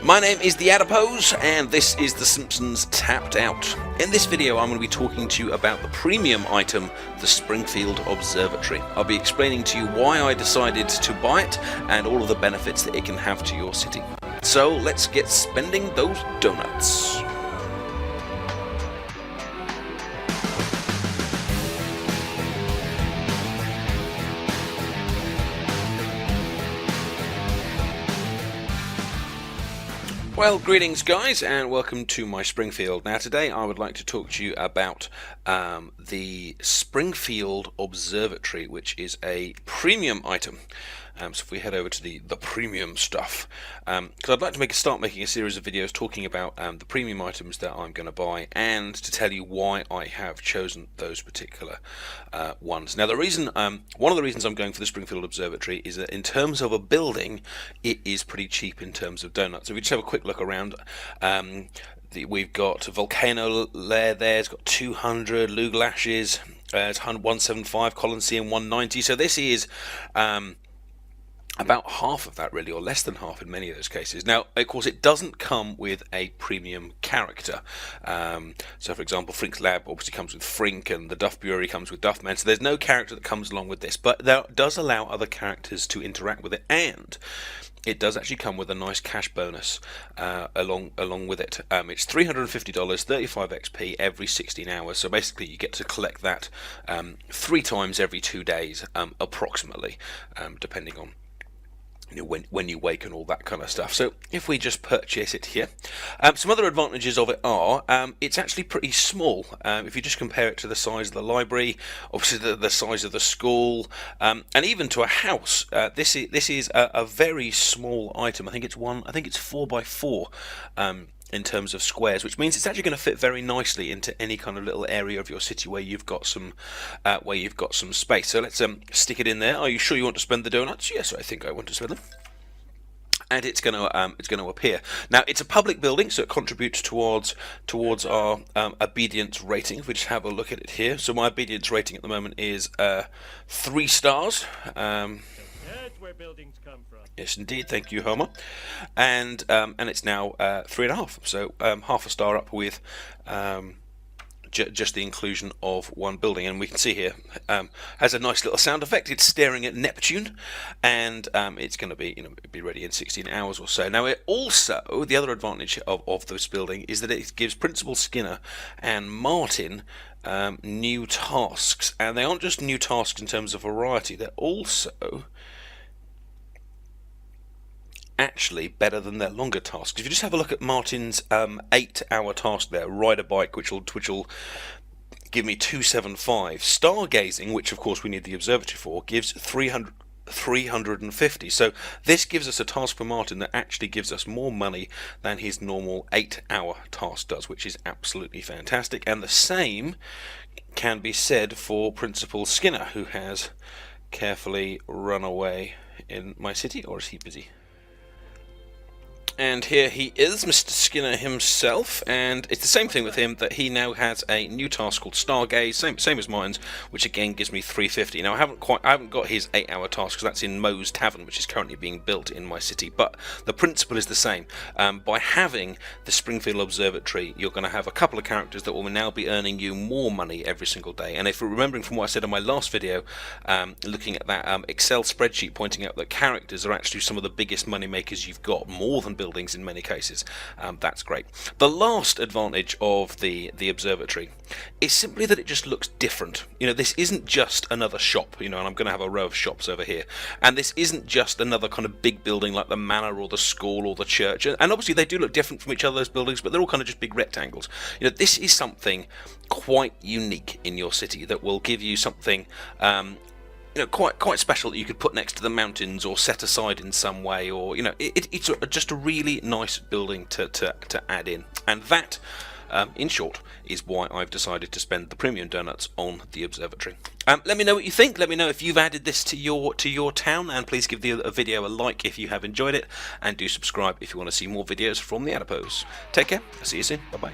My name is The Adipose, and this is The Simpsons Tapped Out. In this video I'm going to be talking to you about the premium item, the Springfield Observatory. I'll be explaining to you why I decided to buy it, and all of the benefits that it can have to your city. So let's get spending those donuts. Well, greetings guys, and welcome to my Springfield. Now today I would like to talk to you about the Springfield Observatory, which is a premium item. So if we head over to the premium stuff, because I'd like to start making a series of videos talking about the premium items that I'm going to buy, and to tell you why I have chosen those particular ones. Now the reason, one of the reasons I'm going for the Springfield Observatory is that in terms of a building, it is pretty cheap in terms of donuts. So if we just have a quick look around, we've got Volcano Lair there, it's got 200, Luglashes, it's 175, Coliseum 190, so this is about half of that really, or less than half in many of those cases. Now of course it doesn't come with a premium character, so for example Frink's Lab obviously comes with Frink, and the Duff Brewery comes with Duffman, so there's no character that comes along with this, but that does allow other characters to interact with it, and it does actually come with a nice cash bonus along with it. It's $350, 35 XP every 16 hours, so basically you get to collect that 3 times every 2 days, approximately, depending on when you wake and all that kind of stuff. So if we just purchase it here, some other advantages of it are it's actually pretty small. If you just compare it to the size of the library, obviously the size of the school, and even to a house, this is a very small item. I think it's 4 by 4 in terms of squares, which means it's actually going to fit very nicely into any kind of little area of your city where you've got some space. So let's stick it in there. Are you sure you want to spend the donuts? Yes, I think I want to spend them. And it's going to appear. Now it's a public building, so it contributes towards our obedience rating. If we just have a look at it here, so my obedience rating at the moment is 3 stars. That's where buildings come from. Yes, indeed. Thank you, Homer. And it's now 3.5, so half a star up with just the inclusion of one building. And we can see here has a nice little sound effect. It's staring at Neptune, and it's going to be ready in 16 hours or so. Now, it also, the other advantage of this building is that it gives Principal Skinner and Martin new tasks, and they aren't just new tasks in terms of variety. They're also actually better than their longer tasks. If you just have a look at Martin's 8-hour task there, ride a bike, which will give me 275. Stargazing, which of course we need the observatory for, gives 350. So this gives us a task for Martin that actually gives us more money than his normal 8-hour task does, which is absolutely fantastic. And the same can be said for Principal Skinner, who has carefully run away in my city. Or is he busy? And here he is, Mr. Skinner himself, and it's the same thing with him, that he now has a new task called Stargaze, same as mine's, which again gives me 350. Now I haven't got his 8-hour task, because that's in Moe's Tavern, which is currently being built in my city, but the principle is the same. By having the Springfield Observatory, you're going to have a couple of characters that will now be earning you more money every single day. And if you're remembering from what I said in my last video, looking at that Excel spreadsheet pointing out that characters are actually some of the biggest money makers you've got, more than buildings in many cases. That's great. The last advantage of the observatory is simply that it just looks different. This isn't just another shop, and I'm going to have a row of shops over here, and this isn't just another kind of big building like the manor or the school or the church, and obviously they do look different from each other, those buildings, but they're all kind of just big rectangles. This is something quite unique in your city that will give you something quite special that you could put next to the mountains or set aside in some way, or it's just a really nice building to add in. And that, in short, is why I've decided to spend the premium donuts on the observatory. Let me know what you think. Let me know if you've added this to your town, and please give the video a like if you have enjoyed it, and do subscribe if you want to see more videos from the Adipose. Take care. I'll see you soon. Bye bye.